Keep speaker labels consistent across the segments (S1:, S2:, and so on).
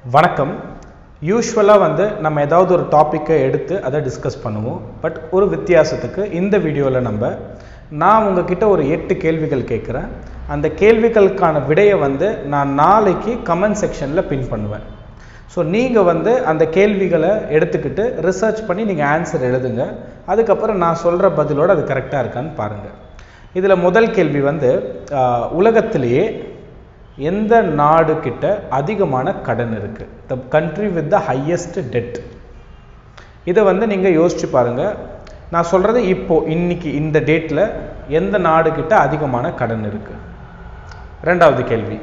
S1: வணக்கம். யூசுவலாக நம்ம ஏதாவது ஒரு டாப்பிக்கை எடுத்து அதை டிஸ்கஸ் பண்ணுவோம். பட் ஒரு வித்தியாசத்துக்கு இந்த வீடியோவில் நான் உங்ககிட்ட ஒரு 8 கேள்விகள் கேட்குறேன். அந்த கேள்விகளுக்கான விடையை நான் நாளைக்கு கமெண்ட் செக்ஷனில் பின் பண்ணுவேன். ஸோ நீங்கள் அந்த கேள்விகளை எடுத்துக்கிட்டு ரிசர்ச் பண்ணி நீங்கள் ஆன்சர் எழுதுங்க. அதுக்கப்புறம் நான் சொல்கிற பதிலோடு அது கரெக்டாக இருக்கான்னு பாருங்கள். இதில் முதல் கேள்வி உலகத்திலேயே எந்த நாடு கிட்ட அதிகமான கடன் இருக்கு? the country with the highest debt. இதை நீங்கள் யோசிச்சு பாருங்க. நான் சொல்றது இப்போ இன்னைக்கு இந்த டேட்ல எந்த நாடு கிட்ட அதிகமான கடன் இருக்கு? ரெண்டாவது கேள்வி,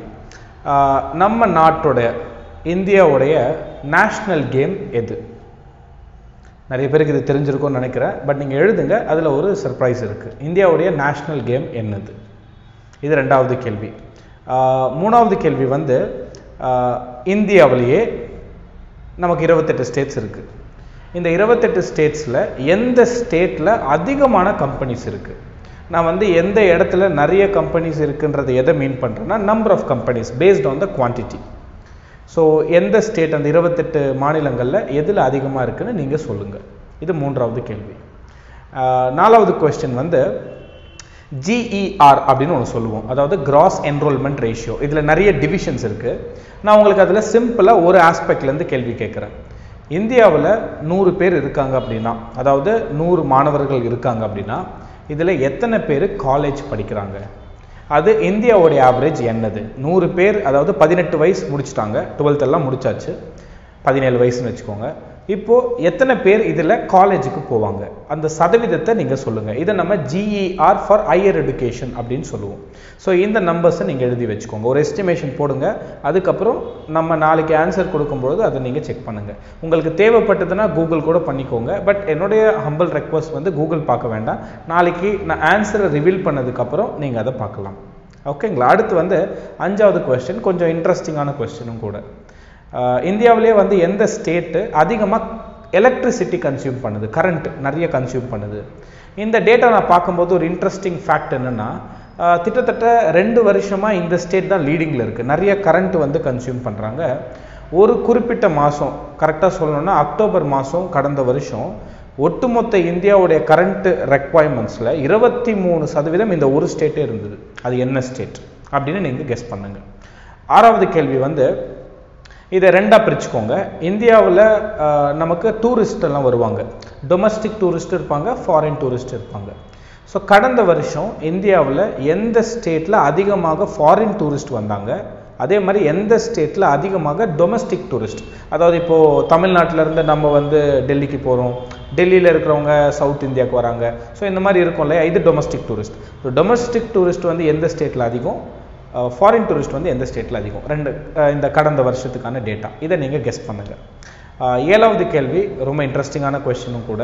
S1: நம்ம நாட்டோட இந்தியாவுடைய நேஷனல் கேம் எது? நிறைய பேருக்கு இது தெரிஞ்சிருக்கும்னு நினைக்கிறேன். பட் நீங்கள் எழுதுங்க, அதில் ஒரு சர்ப்ரைஸ் இருக்கு. இந்தியாவுடைய நேஷனல் கேம் என்னது? இது ரெண்டாவது கேள்வி. மூணாவது கேள்வி இந்தியாவிலேயே நமக்கு 28 ஸ்டேட்ஸ் இருக்கு. இந்த 28 ஸ்டேட்ஸில் எந்த ஸ்டேட்டில் அதிகமான கம்பெனிஸ் இருக்கு? நான் எந்த இடத்துல நிறைய கம்பெனிஸ் இருக்குன்றது எதை மீன் பண்ணுறேன்னா, number of companies based on the quantity. So எந்த ஸ்டேட் அந்த 28 மாநிலங்களில் எதில் அதிகமாக இருக்குன்னு நீங்கள் சொல்லுங்கள். இது மூன்றாவது கேள்வி. நாலாவது கொஸ்டின் GER அப்படின்னு ஒன்று சொல்லுவோம், அதாவது கிராஸ் என்ரோல்மெண்ட் ரேஷியோ. இதில் நிறைய டிவிஷன்ஸ் இருக்குது. நான் உங்களுக்கு அதில் சிம்பிளாக ஒரு ஆஸ்பெக்ட்லேருந்து கேள்வி கேட்குறேன். இந்தியாவில் 100 பேர் இருக்காங்க அப்படின்னா, அதாவது 100 மாணவர்கள் இருக்காங்க அப்படின்னா, இதில் எத்தனை பேர் காலேஜ் படிக்கிறாங்க? அது இந்தியாவுடைய ஆவரேஜ் என்னது? 100 பேர், அதாவது 18 வயசு முடிச்சுட்டாங்க, 12th எல்லாம் முடிச்சாச்சு, 17 வயசுன்னு வச்சுக்கோங்க. இப்போது எத்தனை பேர் இதில் காலேஜுக்கு போவாங்க? அந்த சதவீதத்தை நீங்கள் சொல்லுங்கள். இதை நம்ம GER ஃபார் ஹையர் எஜுகேஷன் அப்படின்னு சொல்லுவோம். ஸோ இந்த நம்பர்ஸை நீங்கள் எழுதி வச்சுக்கோங்க, ஒரு எஸ்டிமேஷன் போடுங்க. அதுக்கப்புறம் நம்ம நாளைக்கு ஆன்சர் கொடுக்கும்பொழுது அதை நீங்கள் செக் பண்ணுங்கள். உங்களுக்கு தேவைப்பட்டதுன்னா கூகுள் கூட பண்ணிக்கோங்க. பட் என்னுடைய ஹம்பிள் ரெக்வஸ்ட் கூகுள் பார்க்க வேண்டாம். நாளைக்கு நான் ஆன்சரை ரிவீல் பண்ணதுக்கப்புறம் நீங்கள் அதை பார்க்கலாம். ஓகேங்களா? அடுத்து 5வது கொஸ்டின் கொஞ்சம் இன்ட்ரெஸ்டிங்கான கொஸ்டினும் கூட. இந்தியாவிலே எந்த ஸ்டேட்டு அதிகமாக எலக்ட்ரிசிட்டி கன்சியூம் பண்ணுது, கரண்ட் நிறைய கன்சியூம் பண்ணுது? இந்த டேட்டா நான் பார்க்கும்போது ஒரு இன்ட்ரெஸ்டிங் ஃபேக்ட் என்னென்னா, கிட்டத்தட்ட 2 வருஷமாக இந்த ஸ்டேட் தான் லீடிங்கில் இருக்குது. நிறைய கரண்ட் கன்சியூம் பண்ணுறாங்க. ஒரு குறிப்பிட்ட மாதம், கரெக்டாக சொல்லணும்னா அக்டோபர் மாதம் கடந்த வருஷம் ஒட்டுமொத்த இந்தியாவுடைய கரண்ட் ரெக்வயர்மெண்ட்ஸில் 23% இந்த ஒரு ஸ்டேட்டே இருந்தது. அது என்ன ஸ்டேட் அப்படின்னு நீங்கள் கெஸ் பண்ணுங்கள். 6வது கேள்வி இதை ரெண்டாக பிரிச்சுக்கோங்க. இந்தியாவில் நமக்கு டூரிஸ்ட் எல்லாம் வருவாங்க. டொமஸ்டிக் டூரிஸ்ட் இருப்பாங்க, ஃபாரின் டூரிஸ்ட் இருப்பாங்க. ஸோ கடந்த வருஷம் இந்தியாவில் எந்த ஸ்டேட்டில் அதிகமாக ஃபாரின் டூரிஸ்ட் வந்தாங்க? அதே மாதிரி எந்த ஸ்டேட்டில் அதிகமாக டொமஸ்டிக் டூரிஸ்ட், அதாவது இப்போது தமிழ்நாட்டிலேருந்து நம்ம டெல்லிக்கு போகிறோம், டெல்லியில் இருக்கிறவங்க சவுத் இந்தியாவுக்கு வராங்க. ஸோ இந்த மாதிரி இருக்கும் இல்லையா, இது domestic tourist. So domestic tourist எந்த ஸ்டேட்டில் அதிகம், ஃபாரின் டூரிஸ்ட் எந்த ஸ்டேட்டில் அதிகம்? இந்த கடந்த வருஷத்துக்கான டேட்டா. இதை நீங்கள் கெஸ் பண்ணுங்கள். 7வது கேள்வி ரொம்ப இன்ட்ரெஸ்டிங்கான கொஸ்டினும் கூட.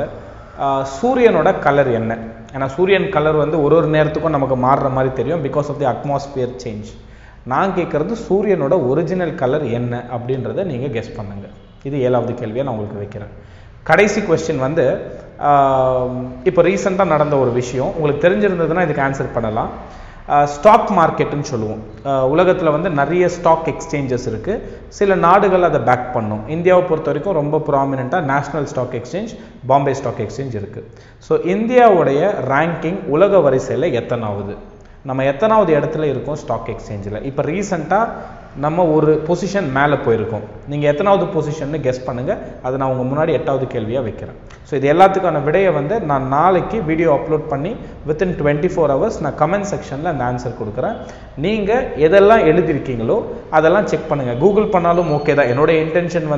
S1: சூரியனோட கலர் என்ன? ஏன்னா சூரியன் கலர் ஒரு நேரத்துக்கும் நமக்கு மாறுற மாதிரி தெரியும், because of the atmosphere change. நான் கேட்குறது சூரியனோட ஒரிஜினல் கலர் என்ன அப்படின்றத நீங்கள் கெஸ் பண்ணுங்கள். இது 7வது கேள்வியாக நான் உங்களுக்கு வைக்கிறேன். கடைசி கொஸ்டின் இப்போ ரீசெண்டாக நடந்த ஒரு விஷயம் உங்களுக்கு தெரிஞ்சிருந்ததுன்னா இதுக்கு ஆன்சர் பண்ணலாம். ஸ்டாக் மார்க்கெட்டுன்னு சொல்லுவோம். உலகத்தில் நிறைய ஸ்டாக் எக்ஸ்சேஞ்சஸ் இருக்குது. சில நாடுகள் அதை பேக் பண்ணும். இந்தியாவை பொறுத்த வரைக்கும் ரொம்ப ப்ராமினெண்ட்டாக national stock exchange, Bombay stock exchange இருக்குது. ஸோ இந்தியாவுடைய ரேங்கிங் உலக வரிசையில் எத்தனாவது? நம்ம எத்தனாவது இடத்துல இருக்கோம் ஸ்டாக் எக்ஸ்சேஞ்சில்? இப்போ ரீசெண்டாக நம்ம ஒரு பொசிஷன் மேலே போயிருக்கோம். நீங்கள் எத்தனாவது பொசிஷன்னு கெஸ் பண்ணுங்கள். அதை நான் உங்கள் முன்னாடி 8வது கேள்வியாக வைக்கிறேன். ஸோ இது எல்லாத்துக்கான விடையை நான் நாளைக்கு வீடியோ அப்லோட் பண்ணி வித்தின் 24 hours நான் கமெண்ட் செக்ஷனில் அந்த ஆன்சர் கொடுக்குறேன். நீங்கள் எதெல்லாம் எழுதியிருக்கீங்களோ அதெல்லாம் செக் பண்ணுங்கள். கூகுள் பண்ணாலும் ஓகே தான். என்னோடய இன்டென்ஷன்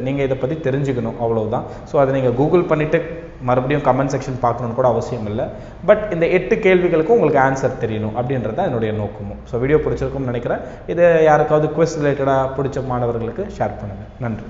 S1: நீங்கள் இதை பற்றி தெரிஞ்சுக்கணும், அவ்வளோதான். ஸோ அதை நீங்கள் கூகுள் பண்ணிவிட்டு மறுபடியும் கமெண்ட் செக்ஷன் பார்க்கணுன்னு கூட அவசியம் இல்லை. பட் இந்த 8 கேள்விகளுக்கும் உங்களுக்கு ஆன்சர் தெரியணும் அப்படின்றது தான் என்னுடைய நோக்கமும். ஸோ வீடியோ பிடிச்சிருக்கும்னு நினைக்கிறேன். இது யாருக்காவது குவிஸ் ரிலேட்டடாக பிடிச்ச மாணவர்களுக்கு ஷேர் பண்ணுங்கள். நன்றி.